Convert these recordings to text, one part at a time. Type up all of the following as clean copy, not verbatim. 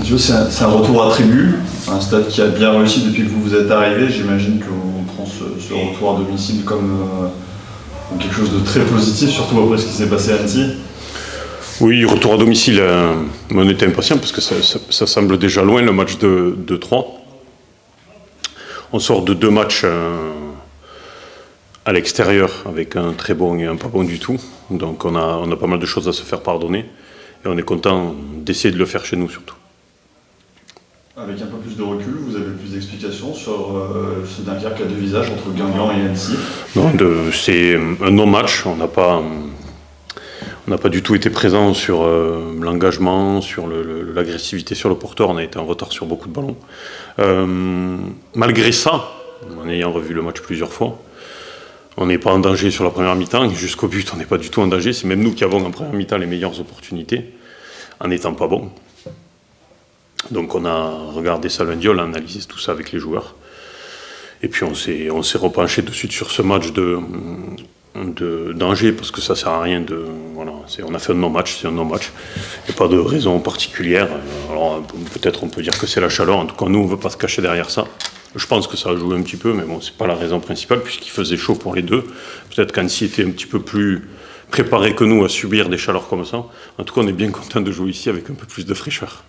Mathieu, c'est un retour attribut, un stade qui a bien réussi depuis que vous êtes arrivé. J'imagine qu'on prend ce retour à domicile comme quelque chose de très positif, surtout après ce qui s'est passé à Annecy. Oui, retour à domicile, on était impatient parce que ça semble déjà loin le match de 3. On sort de 2 matchs à l'extérieur avec un très bon et un pas bon du tout. Donc on a pas mal de choses à se faire pardonner et on est content d'essayer de le faire chez nous surtout. Avec un peu plus de recul, vous avez plus d'explications sur ce Dunkerque à 2 visages entre Guingamp et Annecy? Non, c'est un non-match. On n'a pas du tout été présent sur l'engagement, sur l'agressivité sur le porteur. On a été en retard sur beaucoup de ballons. Malgré ça, en ayant revu le match plusieurs fois, on n'est pas en danger sur la première mi-temps. Jusqu'au but, on n'est pas du tout en danger. C'est même nous qui avons en première mi-temps les meilleures opportunités, en n'étant pas bons. Donc on a regardé ça lundi, on a analysé tout ça avec les joueurs. Et puis on s'est repenché de suite sur ce match d'Angers, parce que ça sert à rien voilà, on a fait un non-match, c'est un non-match. Il n'y a pas de raison particulière. Alors peut-être on peut dire que c'est la chaleur. En tout cas, nous, on ne veut pas se cacher derrière ça. Je pense que ça a joué un petit peu, mais bon, c'est pas la raison principale, puisqu'il faisait chaud pour les deux. Peut-être qu'Annecy était un petit peu plus préparé que nous à subir des chaleurs comme ça. En tout cas, on est bien content de jouer ici avec un peu plus de fraîcheur.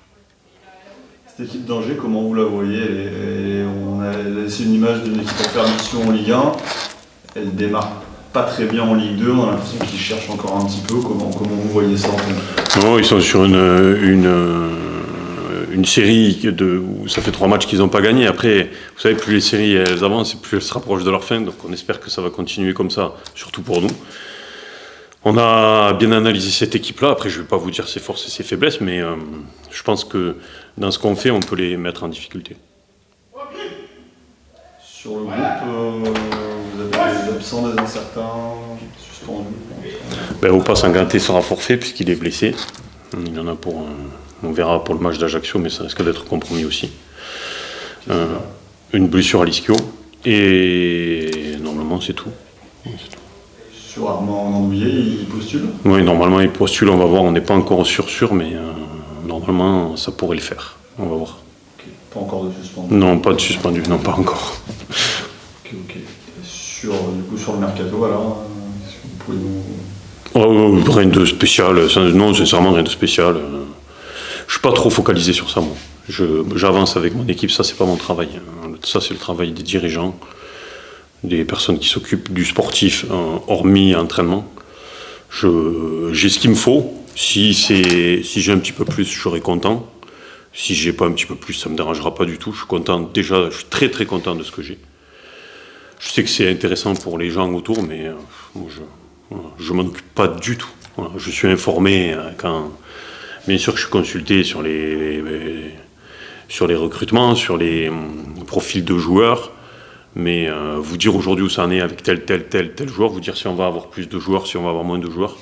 Cette équipe d'Angers, comment vous la voyez? On a laissé une image d'une équipe en permission en Ligue 1. Elle démarre pas très bien en Ligue 2. On a l'impression qu'ils cherchent encore un petit peu. Comment vous voyez ça en fait? Non, ils sont sur une série où ça fait 3 matchs qu'ils n'ont pas gagné. Après, vous savez, plus les séries elles avancent, plus elles se rapprochent de leur fin. Donc on espère que ça va continuer comme ça, surtout pour nous. On a bien analysé cette équipe-là. Après, je ne vais pas vous dire ses forces et ses faiblesses, mais je pense que dans ce qu'on fait, on peut les mettre en difficulté. Sur le groupe, vous avez des absents, des incertains, suspendus? Opa Sanganté sera forfait puisqu'il est blessé. Il y en a on verra pour le match d'Ajaccio, mais ça risque d'être compromis aussi. Une blessure à l'ischio. Et normalement, c'est tout. Sur Armand Andouillet, il postule? Oui, normalement, il postule. On va voir. On n'est pas encore sûr, mais normalement, ça pourrait le faire. On va voir. Okay. Pas encore de suspendu? Non, pas de suspendu. Non, pas encore. Ok. Sur le mercato, alors, est-ce que vous pouvez nous... Rien de spécial. Non, sincèrement, rien de spécial. Je suis pas trop focalisé sur ça, moi. J'avance avec mon équipe, ça, c'est pas mon travail. Ça, c'est le travail des dirigeants, des personnes qui s'occupent du sportif, hormis entraînement. J'ai ce qu'il me faut. Si j'ai un petit peu plus, je serai content. Si j'ai pas un petit peu plus, ça me dérangera pas du tout. Je suis content. Déjà, je suis très très content de ce que j'ai. Je sais que c'est intéressant pour les gens autour, mais moi, je m'en occupe pas du tout. Voilà, je suis informé quand, bien sûr, que je suis consulté sur les recrutements, sur les profils de joueurs. Mais vous dire aujourd'hui où ça en est avec tel joueur, vous dire si on va avoir plus de joueurs, si on va avoir moins de joueurs,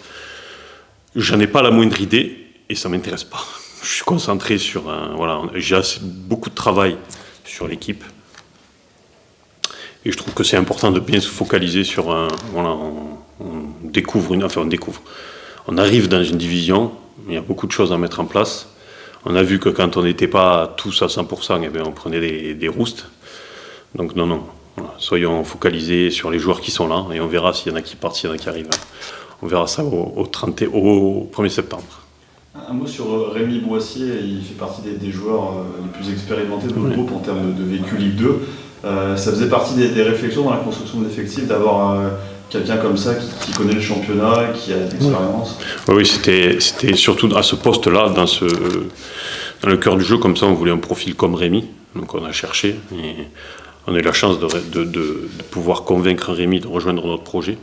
j'en ai pas la moindre idée et ça m'intéresse pas. Je suis concentré sur voilà, j'ai beaucoup de travail sur l'équipe et je trouve que c'est important de bien se focaliser sur voilà, on arrive dans une division, il y a beaucoup de choses à mettre en place. On a vu que quand on n'était pas tous à 100%, eh bien, on prenait des roustes. Donc non. Voilà. Soyons focalisés sur les joueurs qui sont là et on verra s'il y en a qui partent, s'il y en a qui arrivent. On verra ça au 1er septembre. Un mot sur Rémi Boissier, il fait partie des joueurs les plus expérimentés de notre groupe en termes de vécu Ligue 2. Ça faisait partie des réflexions dans la construction de l'effectif d'avoir quelqu'un comme ça qui connaît le championnat, qui a de l'expérience. Oui, c'était surtout à ce poste-là, dans le cœur du jeu, comme ça on voulait un profil comme Rémi. Donc on a cherché et on a eu la chance de pouvoir convaincre Rémi de rejoindre notre projet.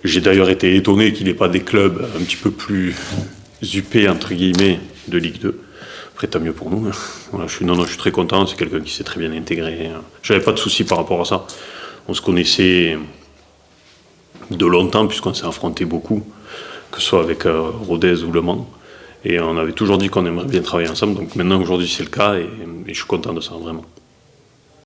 J'ai d'ailleurs été étonné qu'il n'ait pas des clubs un petit peu plus huppés, entre guillemets, de Ligue 2. Après, tant mieux pour nous. Voilà, je suis très content. C'est quelqu'un qui s'est très bien intégré. J'avais pas de soucis par rapport à ça. On se connaissait de longtemps, puisqu'on s'est affronté beaucoup, que ce soit avec Rodez ou Le Mans. Et on avait toujours dit qu'on aimerait bien travailler ensemble. Donc maintenant, aujourd'hui, c'est le cas et je suis content de ça, vraiment.